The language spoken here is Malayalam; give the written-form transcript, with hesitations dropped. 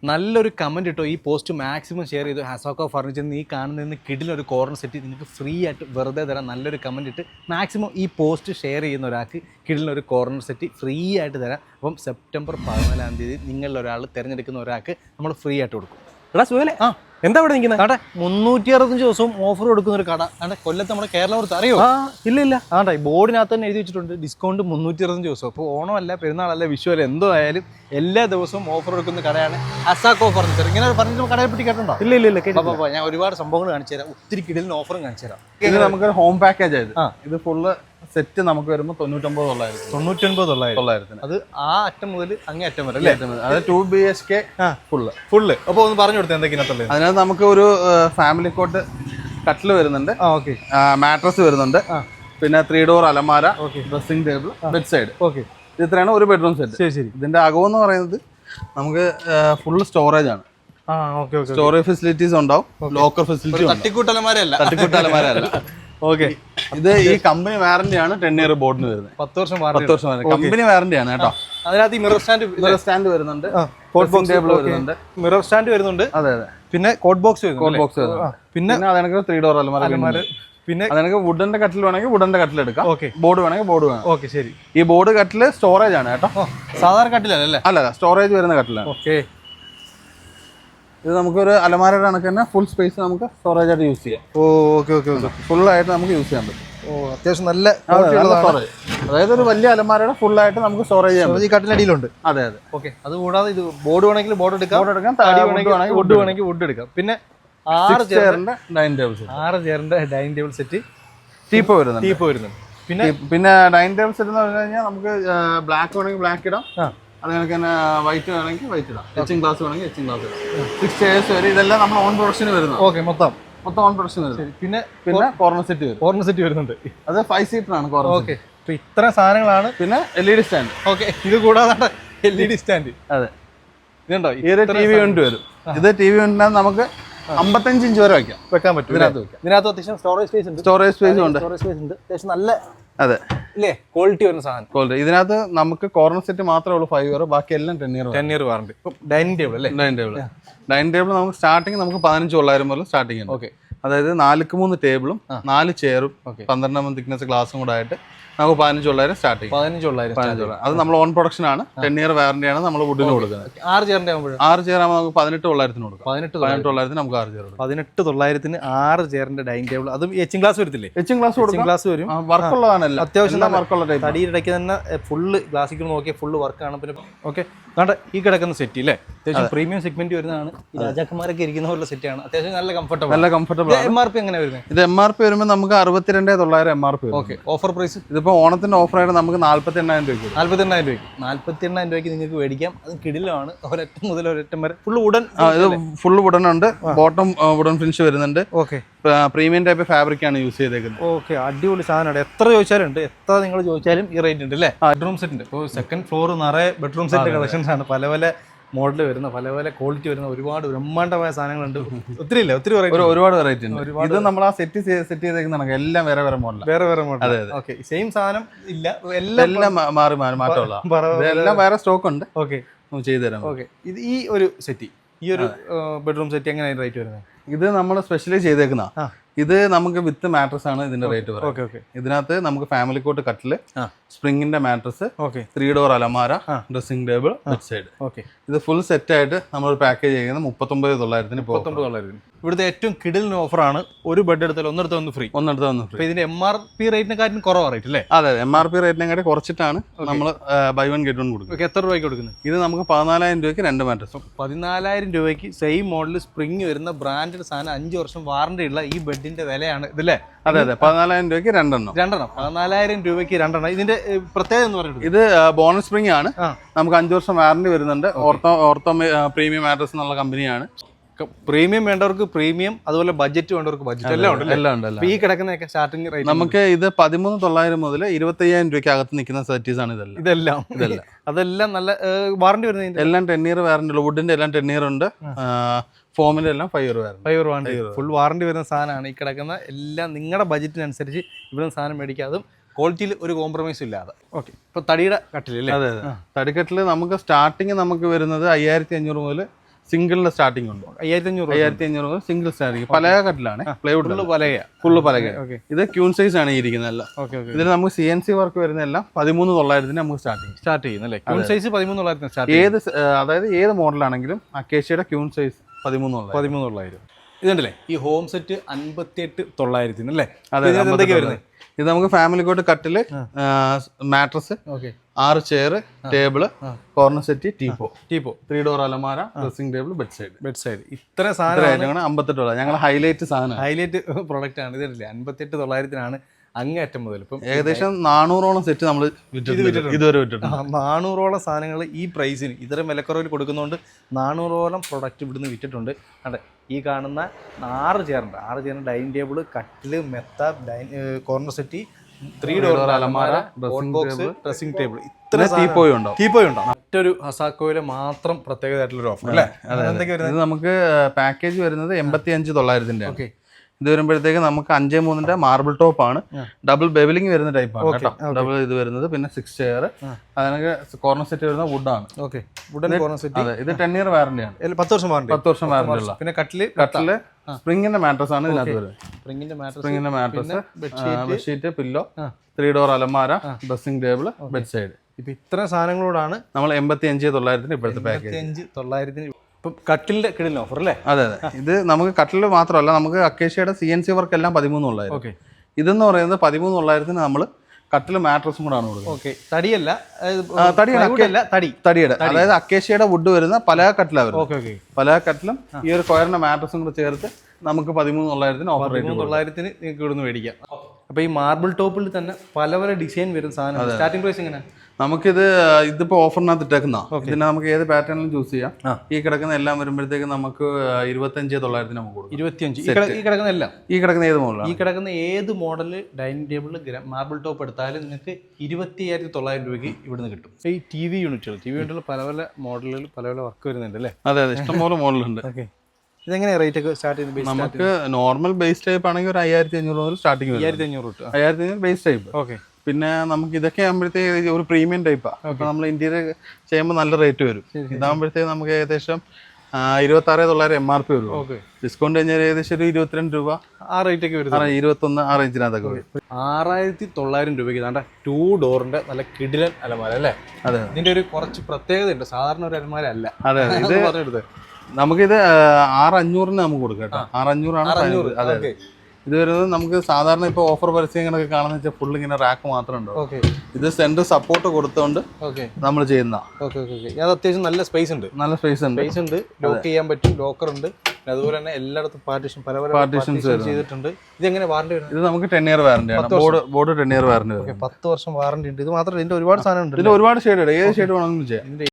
നല്ലൊരു കമൻറ്റ് ഇട്ടോ, ഈ പോസ്റ്റ് മാക്സിമം ഷെയർ ചെയ്തു. ഹസോക്ക ഫർണിച്ചർ ഈ കാണുന്നതിന് കിടിലൊരു കോർണർ സെറ്റ് നിങ്ങൾക്ക് ഫ്രീ ആയിട്ട് വെറുതെ തരാം. നല്ലൊരു കമൻറ്റ് ഇട്ട് മാക്സിമം ഈ പോസ്റ്റ് ഷെയർ ചെയ്യുന്ന ഒരാൾക്ക് കിടിലൊരു കോർണർ സെറ്റ് ഫ്രീ ആയിട്ട് തരാം. അപ്പം സെപ്റ്റംബർ 14-ാം തീയതി നിങ്ങളിൽ ഒരാൾ തിരഞ്ഞെടുക്കുന്ന ഒരാൾക്ക് നമ്മൾ ഫ്രീ ആയിട്ട് കൊടുക്കും. എടാ സുഹേലേ, എന്താ ഇവിടെ നിൽക്കുന്നത്? അവിടെ 365 ദിവസവും ഓഫർ കൊടുക്കുന്ന ഒരു കട അവിടെ കൊല്ലത്ത് നമ്മുടെ കേരളപുരത്ത് അറിയോ? ഇല്ല. ആണ്ടാ ഈ ബോർഡിനകത്ത് തന്നെ എഴുതി വെച്ചിട്ടുണ്ട് ഡിസ്കൗണ്ട് 365 ദിവസം. അപ്പോൾ ഓണമല്ല, പെരുന്നാളല്ല, വിഷു അല്ല, എന്തോ ആയാലും എല്ലാ ദിവസവും ഓഫർ കൊടുക്കുന്ന കടയാണ് ഹസാക്കോ ഫർണിച്ചർ. ഇങ്ങനെ ഒരു ഫർണിച്ചർ കടയെ പറ്റി കേട്ടോ? ഇല്ല. ഞാൻ ഒരുപാട് സംഭവങ്ങൾ കാണിച്ചു തരാം. ഒത്തിരി കിടലിന് ഓഫറും കാണിച്ചു തരാം. ഇത് നമുക്കൊരു ഹോം പാക്കേജ് ആയത്. ഇത് ഫുള്ള് സെറ്റ് നമുക്ക് വരുമ്പോൾ 99,900. അത് ആ അറ്റം മുതൽ അങ്ങേ അറ്റം വരെ അല്ലേ? അത് 2 BHK ഫുള്ള്. അപ്പോൾ ഒന്ന് പറഞ്ഞു കൊടുത്തത് എന്തൊക്കെയാണ്? അതിനകത്ത് നമുക്ക് ഒരു ഫാമിലി കോട്ട് കട്ടിൽ വരുന്നുണ്ട്, മാട്രസ് വരുന്നുണ്ട്, പിന്നെ 3 ഡോർ അലമാര, ഡ്രസ്സിംഗ് ടേബിൾ, ബെഡ് സൈഡ്. ഇത് ഇത്രയാണ് ഒരു ബെഡ്റൂം സെറ്റ്. ശരി. ഇതിന്റെ അകം എന്ന് പറയുന്നത് നമുക്ക് ഫുള്ള് സ്റ്റോറേജ് ആണ്. സ്റ്റോറേജ് ഫെസിലിറ്റീസ് ഉണ്ടാവും, ലോക്കർ ഫെസിലിറ്റി. തട്ടിക്കൂട്ടലമാരല്ല. ഓക്കെ. ഇത് ഈ കമ്പനി വാറന്റി ആണ് 10 ഇയർ ബോർഡിന് വരുന്നത്. 10 വർഷം കമ്പനി വാറന്റി ആണ് കേട്ടോ. അതിനകത്ത് മിറർ സ്റ്റാൻഡ് വരുന്നുണ്ട്, ടേബിൾ വരുന്നുണ്ട്, മിറർ സ്റ്റാൻഡ് വരുന്നുണ്ട്. അതെ. പിന്നെ കോട്ട് ബോക്സ് പിന്നെ അതെനിക്ക് 3 ഡോർ അലമാര. പിന്നെ അതെനിക്ക് വുഡന്റെ കട്ടിൽ വേണമെങ്കിൽ വുഡന്റെ കട്ടിൽ എടുക്കാം, ബോർഡ് വേണമെങ്കിൽ ബോർഡ് വേണം. ഓക്കെ ശരി. ഈ ബോർഡ് കട്ടില് സ്റ്റോറേജ് ആണ് കേട്ടോ, സാധാരണ കട്ടിലല്ലേ? അല്ല, സ്റ്റോറേജ് വരുന്ന കട്ടിലാണ്. ഓക്കെ. ഇത് നമുക്കൊരു അലമാരയുടെ കണക്ക് തന്നെ ഫുൾ സ്പേസ് നമുക്ക് സ്റ്റോറേജ് ആയിട്ട് യൂസ് ചെയ്യാം. ഫുൾ ആയിട്ട് നമുക്ക് യൂസ് ചെയ്യാൻ പറ്റും. അത്യാവശ്യം നല്ല സ്റ്റോറേജ്, അതായത് ഒരു വലിയ അലമാരയുടെ ഫുൾ ആയിട്ട് നമുക്ക് സ്റ്റോറേജ് ചെയ്യാൻ പറ്റും. ഈ കട്ടിലടിയിലുണ്ട്. അതെ. ഓക്കെ. അത് കൂടാതെ ഇത് ബോർഡ് വേണമെങ്കിൽ ബോർഡ് എടുക്കാം, വുഡ് വേണമെങ്കിൽ വുഡ് എടുക്കാം. പിന്നെ 6 ചെയറിന്റെ ഡൈനിങ് ടേബിൾ സെറ്റ്, ടീപ്പ് വരുന്നുണ്ട്. പിന്നെ ഡൈനിങ് ടേബിൾ സെറ്റ് എന്ന് പറഞ്ഞു കഴിഞ്ഞാൽ നമുക്ക് ബ്ലാക്ക് വേണമെങ്കിൽ ബ്ലാക്ക് ഇടാം, അതുകണക്ക് തന്നെ വൈറ്റ് വേണമെങ്കിൽ വൈറ്റ് ഇടാം, എച്ചിങ് ഗ്ലാസ് വേണമെങ്കിൽ എച്ചിങ് ഗ്ലാസ് ഇടാം. 6 ചെയർസ് വരെ. ഇതെല്ലാം നമ്മൾ ഓൺ പ്രൊഡക്ഷൻ വരുന്നത്. ഓക്കെ. മൊത്തം ഓൺ പ്രൊഡക്ഷൻ വരുന്നത്. പിന്നെ കോർണർ സെറ്റ് വരുന്നുണ്ട്. അത് 5 സീറ്റർ ആണ് കോർണർ. ഓക്കെ. ഇത്ര സാധനങ്ങളാണ്. പിന്നെ LED സ്റ്റാൻഡ്. ഓക്കെ. ഇത് കൂടാതെ LED സ്റ്റാൻഡ്. അതെ. ഇതുണ്ടോ? ഇത് TV യൂണിറ്റ് വരും. ഇത് TV യൂണിറ്റിനകത്ത് നമുക്ക് 55 ഇഞ്ച് വരെ വെക്കാൻ പറ്റും. ഇതിനകത്ത് അത്യാവശ്യം സ്റ്റോറേജ് സ്പേസ് ഉണ്ട്. അത്യാവശ്യം നല്ല. അതെ ഇല്ലേ? ക്വാളിറ്റി വരുന്ന സാധനം. ഇതിനകത്ത് നമുക്ക് കോർണർ സെറ്റ് മാത്രമേ ഉള്ളൂ 5 ഇയർ, ബാക്കി എല്ലാം 10 ഇയർ വാറണ്ടി. ഡൈനിങ് ടേബിൾ അല്ലേ? ഡൈനിങ് ടേബിൾ നമുക്ക് സ്റ്റാർട്ടിങ് നമുക്ക് 15,900 മുതൽ സ്റ്റാർട്ടിങ് ഉണ്ട്. ഓക്കെ. അതായത് 4-3 ടേബിളും 4 ചെയറും 12 തിക്നെസ് ഗ്ലാസും കൂടെ ആയിട്ട് നമുക്ക് 15,900 സ്റ്റാർട്ടിങ്. 15,900. അത് നമ്മൾ ഓൺ പ്രൊഡക്ഷൻ ആണ്. 10 ഇയർ വാറന്റി ആണ് നമ്മൾ വുഡിന് കൊടുക്കുന്നത്. 6 ചെയറിന്റെ ആകുമ്പോൾ 6 ചെയർ ആകുമ്പോൾ നമുക്ക് 18,900 കൊടുക്കാം. 18,900 നമുക്ക് 6 ചെയർ. 18,900 6 ചെയറിന്റെ ഡൈനിങ് ടേബിൾ. അതും എച്ചിങ് ഗ്ലാസ് വരത്തില്ലേ? എച്ചിങ് ഗ്ലാസ് വരും. വർക്കുള്ളതാണല്ലോ, അത്യാവശ്യം വർക്കുള്ള ടൈപ്പ്. തടിയിടയ്ക്ക് തന്നെ ഫുള്ള് ഗ്ലാസിക്ക് നോക്കിയാൽ ഫുള്ള് വർക്കാണ്. പിന്നെ ഓക്കെ. ഈ കിടക്കുന്ന സെറ്റ് ഇല്ലേ? അത്യാവശ്യം പ്രീമിയം സെഗ്മെന്റ് വരുന്നതാണ്. രാജാക്കന്മാരൊക്കെ ഇരിക്കുന്ന പോലെ സെറ്റ് ആണ്. അത്യാവശ്യം നല്ല കംഫർട്ടബിൾ. MRP എങ്ങനെ വരുന്നത്? ഇത് MRP വരുമ്പോൾ നമുക്ക് 62,900 MRP. ഓക്കെ. ഓഫർ പ്രൈസ് ഇതിപ്പോ ഓണത്തിന്റെ ഓഫറായിട്ട് നമുക്ക് 48,000 രൂപയ്ക്ക്. 48,000 രൂപയ്ക്ക് നിങ്ങൾക്ക് മേടിക്കാം. അത് കിടിലാണ്. ഒരറ്റം മുതൽ ഒരറ്റം വരെ ഫുൾ വുഡൻ. ഇത് ഫുൾ വുഡൻ ഉണ്ട്, ബോട്ടം വുഡൻ ഫിനിഷ് വരുന്നുണ്ട്. ഓക്കെ. പ്രീമിയം ടൈപ്പ് ഫാബ്രിക് ആണ് യൂസ് ചെയ്തേക്കുന്നത്. ഓക്കെ. അടിപൊളി സാധനമാണ്. എത്ര നിങ്ങൾ ചോദിച്ചാലും ഈ റേറ്റ് ഉണ്ട് അല്ലേ? ബെഡ്റൂം സെറ്റ് ഉണ്ട്. ഇപ്പോൾ സെക്കൻഡ് ഫ്ലോർ നിറയെ ബെഡ്റൂം സെറ്റ് കളക്ഷൻസ് ആണ്. പല മോഡൽ വരുന്ന, പല ക്വാളിറ്റി വരുന്ന ഒരുപാട് ബ്രഹ്മാണ്ഡമായ സാധനങ്ങളുണ്ട്. ഒത്തിരി ഒരുപാട് വെറൈറ്റി ഉണ്ട്. ഇത് നമ്മൾ ആ സെറ്റ് ചെയ്തേക്കുന്നതാണ്. എല്ലാം വേറെ മോഡൽ. അതെ. ഓക്കെ. സെയിം സാധനം ഇല്ല, എല്ലാം മാറി മാറ്റമുള്ള എല്ലാം വേറെ സ്റ്റോക്ക് ഉണ്ട്. ഓക്കെ. ചെയ്തു തരാം. ഓക്കെ. ഇത് ഈ ഒരു സെറ്റ്, ഈ ഒരു ബെഡ്റൂം സെറ്റ് എങ്ങനെയാണ് റേറ്റ് വരുന്നത്? ഇത് നമ്മൾ സ്പെഷ്യലി ചെയ്തേക്കുന്ന. ഇത് നമുക്ക് വിത്ത് മാട്രസ് ആണ് ഇതിന്റെ റേറ്റ് പറയുന്നത്. ഇതിനകത്ത് നമുക്ക് ഫാമിലി കോട്ട് കട്ടില്, സ്പ്രിങ്ങിന്റെ മാട്രസ്, 3 ഡോർ അലമാര, ഡ്രസ്സിംഗ് ടേബിൾ, ബെഡ് സൈഡ്. ഇത് ഫുൾ സെറ്റ് ആയിട്ട് നമ്മൾ പാക്കേജ് ചെയ്യുന്നത് 39,900. ഇവിടുത്തെ ഏറ്റവും കിടിലിന് ഓഫറാണ്. ഒരു ബെഡ് എടുത്താൽ ഒന്നെടുത്ത് ഒന്ന് ഫ്രീ. ഇതിന്റെ MRP റേറ്റിനെക്കാട്ടും കുറവാണ് റേറ്റ് അല്ലേ? അതെ. MRP റേറ്റിനെക്കാട്ടി കുറച്ചിട്ടാണ് നമ്മൾ ബൈ വൺ ഗെറ്റ് വൺ കൊടുക്കുന്നത്. എത്ര രൂപയ്ക്ക് കൊടുക്കുന്നത്? ഇത് നമുക്ക് 14,000 രൂപയ്ക്ക് 2 മാട്രസും. 14,000 രൂപയ്ക്ക് സെയിം മോഡൽ സ്പ്രിങ് വരുന്ന ബ്രാൻഡഡ് സാധനം, 5 വർഷം വാറണ്ടി ഉള്ള ഈ ബെഡിന്റെ വിലയാണ് ഇതല്ലേ? അതെ. 14,000 രൂപയ്ക്ക് 2 എണ്ണം. 14,000 രൂപയ്ക്ക് 2 എണ്ണം. ഇതിന്റെ പ്രത്യേകത എന്ന് പറയുന്നത് ഇത് ബോണസ് സ്പ്രിംഗ് ആണ്. നമുക്ക് 5 വർഷം വാറണ്ടി വരുന്നുണ്ട്. ഓർത്തോ പ്രീമിയം മാട്രസ് എന്നുള്ള കമ്പനിയാണ്. പ്രീമിയം വേണ്ടവർക്ക് പ്രീമിയം, അതുപോലെ ബഡ്ജറ്റ് വേണ്ടവർക്ക് ബഡ്ജറ്റ് എല്ലാം ഉണ്ട്. ഈ കിടക്കുന്നതൊക്കെ സ്റ്റാർട്ടിംഗ് റേറ്റ് നമുക്ക് ഇത് 13,900 മുതൽ 25,000 രൂപയ്ക്ക് അകത്ത് നിൽക്കുന്ന സെറ്റീസ് ആണ് ഇതെല്ലാം. അതെല്ലാം നല്ല വാറണ്ടി വരുന്നത്. എല്ലാം 10 ഇയർ വാറണ്ടി ഉള്ളു. വുഡിന്റെ എല്ലാം 10 ഇയർ ഉണ്ട്. ഫോമിന്റെ എല്ലാം 5 ഇയർ വാറണ്ടി. ഫുൾ വാറണ്ടി വരുന്ന സാധനമാണ് ഈ കിടക്കുന്ന എല്ലാം. നിങ്ങളുടെ ബഡ്ജറ്റിനനുസരിച്ച് ഇവിടെ സാധനം മേടിക്കാതും ക്വാളിറ്റിയിൽ ഒരു കോംപ്രമൈസും ഇല്ലാതെ. ഓക്കെ. ഇപ്പൊ തടിയുടെ കട്ടിലല്ലേ? അതെ. തടിക്കട്ടില് നമുക്ക് സ്റ്റാർട്ടിങ് നമുക്ക് വരുന്നത് 5,500 മുതൽ സിംഗിളിന്റെ സ്റ്റാർട്ടിംഗ് ഉണ്ട് 5500 സിംഗിൾ സ്റ്റാർട്ടിംഗ് പലക കട്ടിലാണ് പ്ലൈവുഡ് ഫുള്ള് പലക ഇത് ക്യൂൺ സൈസ് ആണ് ഈ ഇരിക്കുന്നത് എല്ലാം ഇതിൽ നമുക്ക് CNC വർക്ക് വരുന്ന എല്ലാം 13,900 നമുക്ക് സ്റ്റാർട്ട് ചെയ്യുന്നല്ലേ ക്യൂൺ സൈസ് 13,900 സ്റ്റാർട്ട് ഏത് അതായത് ഏത് മോഡലാണെങ്കിലും അക്കേഷ്യയുടെ ക്യൂൺ സൈസ് 13,900 ഇതുണ്ടല്ലേ ഈ ഹോം സെറ്റ് 58,900 അല്ലേ? അതെ, എന്തൊക്കെയാ വരുന്നത്? ഇത് നമുക്ക് ഫാമിലി കോട്ട് കട്ടില്, mattress, 6 chair, table, corner set, teapoy 3 door അലമാര, ഡ്രസ്സിംഗ് ടേബിൾ, ബെഡ് സൈഡ് ഇത്ര സാധനം $58. ഞങ്ങൾ ഹൈലൈറ്റ് സാധനം ഹൈലൈറ്റ് പ്രൊഡക്റ്റ് ആണ്. ഇതില്ലേ 58,900 അങ്ങേയറ്റം മുതൽ ഇപ്പം ഏകദേശം 400ഓളം സെറ്റ് നമ്മൾ ഇതുവരെ വിട്ടിട്ടുണ്ട്. 400ഓളം സാധനങ്ങൾ ഈ പ്രൈസിന് ഇത്തരം വിലക്കുറവിൽ കൊടുക്കുന്നതുകൊണ്ട് 400ഓളം പ്രൊഡക്റ്റ് ഇവിടുന്ന് വിറ്റിട്ടുണ്ട്. അതെ, ഈ കാണുന്ന 6 ചെയറുണ്ട്. 6 ചെയറിന് ഡൈനിങ് ടേബിൾ, കട്ടില്, മെത്ത, കോർണർ സെറ്റ്, 3 ഡോർ അലമാര, ബോക്സ്, ഡ്രസ്സിംഗ് ടേബിൾ, ഇത്ര ടീപ്പോയും ഉണ്ടോ? മറ്റൊരു ഹസാക്കോയിലെ മാത്രം പ്രത്യേകതയായിട്ടുള്ള ഓഫർ അല്ലേ? ഇത് നമുക്ക് പാക്കേജ് വരുന്നത് 85,900. ഇത് വരുമ്പോഴത്തേക്ക് നമുക്ക് 5.3 മാർബിൾ ടോപ്പ് ആണ്, ഡബിൾ ബെവലിംഗ് വരുന്ന ടൈപ്പാണ് കേട്ടോ. ഡബിൾ ഇത് വരുന്നത്, പിന്നെ 6 ചെയർ, അതിനൊക്കെ കോർണർ സെറ്റ് വരുന്ന വുഡാണ്. അതെ, ഇത് 10 ഇയർ വാറന്റി ആണ്, 10 വർഷം വാറന്റി ഉള്ള. പിന്നെ കട്ടില് സ്പ്രിങ്ങിന്റെ മാട്രസ് ആണ് ഇതിനകത്ത് വരുന്നത്. സ്പ്രിങ്ങിന്റെ മാട്രസ്, ബെഡ്ഷീറ്റ്, പില്ലോ, 3 ഡോർ അലമാര, ഡ്രസ്സിംഗ് ടേബിൾ, ബെഡ് സൈഡ്. ഇപ്പൊ ഇത്ര സാധനങ്ങളോടാണ് നമ്മൾ 85,900 ഇപ്പോഴത്തെ പാക്കേജ്. 85,900 കട്ടിലിന്റെ കിടിലൻ ഓഫർ അല്ലേ? അതെ, ഇത് നമുക്ക് കട്ടിൽ മാത്രമല്ല, നമുക്ക് അക്കേഷ്യയുടെ CNC വർക്ക് എല്ലാം 13,900. ഇതെന്ന് പറയുന്നത് 13,900 നമ്മൾ കട്ടിൽ മാട്രസും കൂടാണ് കൊടുക്കുന്നത്. തടിയുടെ, അതായത് അക്കേഷ്യയുടെ വുഡ് വരുന്ന പല കട്ടിലാണ് വരുന്നത്. പല കട്ടിലും ഈ ഒരു കൊയറിന്റെ മാട്രസും കൂടെ ചേർത്ത് നമുക്ക് 13,900 ഓഫർ റേറ്റ് 13,900 നിങ്ങൾക്ക് ഇവിടുന്ന് മേടിക്കാം. അപ്പൊ ഈ മാർബിൾ ടോപ്പിൽ തന്നെ പല ഡിസൈൻ വരുന്ന സാധനം. സ്റ്റാർട്ടിംഗ് പ്രൈസ് എങ്ങനെയാണ്? നമുക്കിത് ഇതിപ്പോ ഓഫറിനകത്ത് ഇട്ടേക്കുന്ന ഇതിനെ നമുക്ക് ഏത് പാറ്റേണിലും ചൂസ് ചെയ്യാം. ഈ കിടക്കുന്ന എല്ലാം വരുമ്പോഴത്തേക്ക് നമുക്ക് 25,900 നമുക്ക് കൊടുക്കും. 25 ഈ കിടക്കുന്ന എല്ലാം, ഈ കിടക്കുന്ന ഏത് മോഡലാണ്? ഈ കിടക്കുന്ന ഏത് model dining table marble top എടുത്താലും നിങ്ങൾക്ക് 25,900 രൂപയ്ക്ക് ഇവിടുന്ന് കിട്ടും. ഈ TV യൂണിറ്റുകൾ പല മോഡലുകൾ പല വർക്ക് വരുന്നുണ്ട് അല്ലേ? അതെ, ഇഷ്ടംപോലെ മോഡലുണ്ട്. ഇതെങ്ങനെയാണ് റേറ്റ് ഒക്കെ സ്റ്റാർട്ട് ചെയ്യുന്നത്? നമുക്ക് നോർമൽ ബേസ് ടൈപ്പ് ആണെങ്കിൽ ഒരു 5,500 മുതൽ സ്റ്റാർട്ടിങ്. 5,500 base type. പിന്നെ നമുക്ക് ഇതൊക്കെ ആകുമ്പോഴത്തേക്ക് ഒരു പ്രീമിയം ടൈപ്പാണ്. അപ്പൊ നമ്മൾ ഇന്ത്യയിൽ ചെയ്യുമ്പോൾ നല്ല റേറ്റ് വരും. ഇതാകുമ്പോഴത്തേക്ക് നമുക്ക് ഏകദേശം 26,900 MRP വരും. ഡിസ്കൗണ്ട് കഴിഞ്ഞാൽ ഏകദേശം ഒരു 22 രൂപ ആ റേറ്റ് ഒക്കെ വരും. 21 ആ റേഞ്ചിനകത്തൊക്കെ വരും. 6,900 രൂപയ്ക്ക് ഇതാണ്ട് 2 ഡോറിന്റെ നല്ല കിടിലൻ അലമാര അല്ലേ? അതെ, ഇതിന്റെ ഒരു കുറച്ച് പ്രത്യേകത ഉണ്ട്, സാധാരണ ഒരു അലമാര അല്ല. അതെ, ഇത് പറഞ്ഞെടുത്ത് നമുക്കിത് 6,500 നമുക്ക് കൊടുക്കാം കേട്ടോ. 6,500 ആണ്. അതെ, ഇത് വരുന്നത് നമുക്ക് സാധാരണ ഇപ്പോൾ ഓഫർ പരസ്യങ്ങളൊക്കെ കാണുന്ന വെച്ചാൽ ഫുൾ ഇങ്ങനെ റാക്ക് മാത്രമേ ഉണ്ടോ. ഇത് സെന്റർ സപ്പോർട്ട് കൊടുത്തോണ്ട് നമ്മൾ ചെയ്യുന്ന. അത്യാവശ്യം നല്ല സ്പേസ് ഉണ്ട്, ലോക്ക് ചെയ്യാൻ പറ്റും, ലോക്കർ ഉണ്ട്. അതുപോലെ തന്നെ എല്ലായിടത്തും പാർട്ടീഷൻസ് ചെയ്തിട്ടുണ്ട്. ഇതെങ്ങനെ വാറണ്ടി വരുന്നത്? ഇത് നമുക്ക് 10 ഇയർ വാറന്റി ആണ്. Board 10 year warranty. 10 വർഷം വാറന്റി ഉണ്ട്. ഇത് മാത്രമല്ല, ഇതിന്റെ ഒരുപാട് സാധനം ഉണ്ട്. ഇതിൽ ഒരുപാട് ഷെയ്ഡ്, ഏത് ഷെയ്ഡ് വേണമെങ്കിലും ചെയ്യാം.